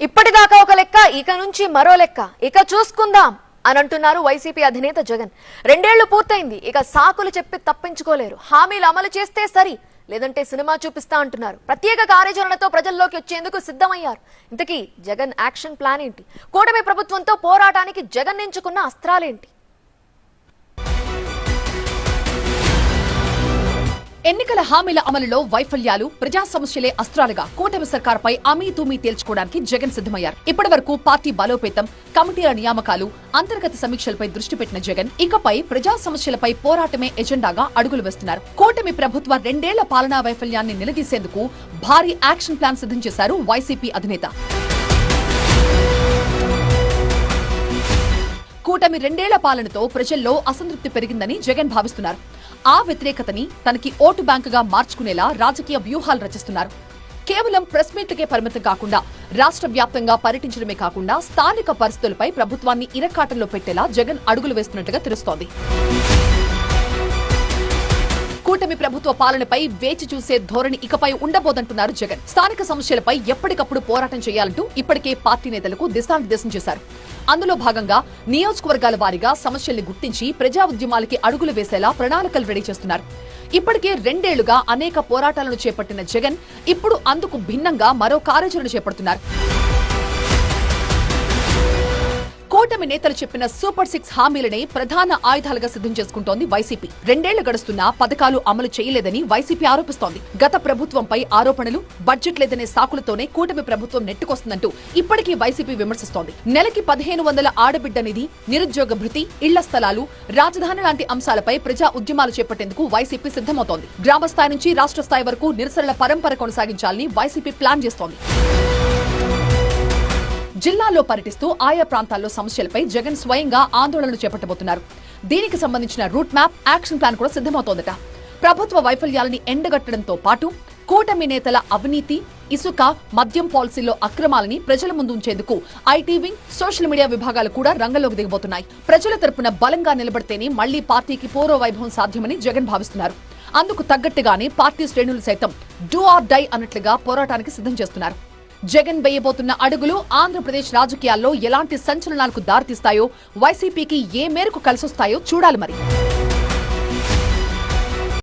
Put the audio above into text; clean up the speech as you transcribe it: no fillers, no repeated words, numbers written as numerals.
ఇప్పటిదాకా ఒక లెక్క, ఇక నుంచి మరో లెక్క, ఇక చూసుకుందాం అని అంటున్నారు వైసీపీ అధినేత జగన్. 2 ఏళ్లు పూర్తయింది, ఇక సాకులు చెప్పి తప్పించుకోలేరు. హామీలు అమలు చేస్తే సరి, లేదంటే సినిమా చూపిస్తా అంటున్నారు. ప్రత్యేక కార్యాచరణతో ప్రజల్లోకి వచ్చేందుకు సిద్ధమయ్యారు. ఇంతకీ జగన్ యాక్షన్ ప్లాన్ ఏంటి? కూటమి ప్రభుత్వంతో పోరాటానికి జగన్ ఎంచుకున్న అస్త్రాలేంటి? ఎన్నికల హామీల అమలులో వైఫల్యాలు, ప్రజా సమస్యలే అస్త్రాలుగా కూటమి సర్కార్పై అమీతుమీ తేల్చుకోవడానికి జగన్ సిద్ధమయ్యారు. ఇప్పటి వరకు పార్టీ బలోపేతం, కమిటీల నియామకాలు, అంతర్గత సమీక్షలపై దృష్టి పెట్టిన జగన్ ఇకపై ప్రజా సమస్యలపై పోరాటమే ఎజెండాగా అడుగులు వేస్తున్నారు. కూటమి ప్రభుత్వ 2 ఏళ్ల పాలనా వైఫల్యాన్ని నిలదీసేందుకు భారీ యాక్షన్ ప్లాన్ సిద్ధం చేశారు వైసీపీ అధినేత. కూటమి 2 ఏళ్ల పాలనతో ప్రజల్లో అసంతృప్తి పెరిగిందని జగన్ భావిస్తున్నారు. ఆ వ్యతిరేకతని తనకి ఓటు బ్యాంకుగా మార్చుకునేలా రాజకీయ వ్యూహాలు రచిస్తున్నారు. కేవలం ప్రెస్ మీట్లకే పరిమితం కాకుండా రాష్ట్ర వ్యాప్తంగా పర్యటించడమే కాకుండా స్థానిక పరిస్థితులపై ప్రభుత్వాన్ని ఇరకాటంలో పెట్టేలా జగన్ అడుగులు వేస్తున్నట్టుగా తెలుస్తోంది. కూటమి ప్రభుత్వ పాలనపై వేచి చూసే ధోరణి ఇకపై ఉండబోదంటున్నారు జగన్. స్థానిక సమస్యలపై ఎప్పటికప్పుడు పోరాటం చేయాలంటూ ఇప్పటికే పార్టీ నేతలకు దిశానిర్దేశం చేశారు. అందులో భాగంగా నియోజకవర్గాల వారీగా సమస్యల్ని గుర్తించి ప్రజా ఉద్యమాలకి అడుగులు వేసేలా ప్రణాళికలు రెడీ చేస్తున్నారు. ఇప్పటికే 2 ఏళ్లుగా అనేక పోరాటాలను చేపట్టిన జగన్ ఇప్పుడు అందుకు భిన్నంగా మరో కార్యాచరణ చేపడుతున్నారు. కూటమి నేతలు చెప్పిన సూపర్ 6 హామీలనే ప్రధాన ఆయుధాలుగా సిద్ధం చేసుకుంటోంది వైసీపీ. 2 ఏళ్లు గడుస్తున్నా పథకాలు అమలు చేయలేదని వైసీపీ ఆరోపిస్తోంది. గత ప్రభుత్వంపై ఆరోపణలు, బడ్జెట్ లేదనే సాకులతోనే కూటమి ప్రభుత్వం నెట్టుకొస్తుందంటూ ఇప్పటికీ వైసీపీ విమర్శిస్తోంది. నెలకి 1500 ఆడబిడ్డ నిధి, నిరుద్యోగ భృతి, ఇళ్ల స్థలాలు, రాజధాని లాంటి అంశాలపై ప్రజా ఉద్యమాలు చేపట్టేందుకు వైసీపీ సిద్ధమవుతోంది. గ్రామ స్థాయి నుంచి రాష్ట్ర స్థాయి వరకు నిరసనల పరంపర కొనసాగించాలని వైసీపీ ప్లాన్ చేస్తోంది. జిల్లాల్లో పర్యటిస్తూ ఆయా ప్రాంతాల్లో సమస్యలపై జగన్ స్వయంగా ఆందోళనలు చేపట్టబోతున్నారు. దీనికి సంబంధించిన రూట్ మ్యాప్, యాక్షన్ ప్లాన్ కూడా సిద్ధమవుతోందట. ప్రభుత్వ వైఫల్యాలని ఎండగట్టడంతో పాటు కూటమి నేతల అవినీతి, ఇసుక, మద్యం పాలసీలో అక్రమాలని ప్రజల ముందు ఉంచేందుకు ఐటీ వింగ్, సోషల్ మీడియా విభాగాలు కూడా రంగంలోకి దిగబోతున్నాయి. ప్రజల తరపున బలంగా నిలబడితేనే మళ్లీ పార్టీకి పూర్వ వైభవం సాధ్యమని జగన్ భావిస్తున్నారు. అందుకు తగ్గట్టుగానే పార్టీ శ్రేణులు సైతం డూ ఆర్ డై అన్నట్లుగా పోరాటానికి సిద్ధం చేస్తున్నారు. జగన్ వేయబోతున్న అడుగులు ఆంధ్రప్రదేశ్ రాజకీయాల్లో ఎలాంటి సంచలనాలకు దారితీస్తాయో, వైసీపీకి ఏ మేరకు కలిసొస్తాయో చూడాలి మరి.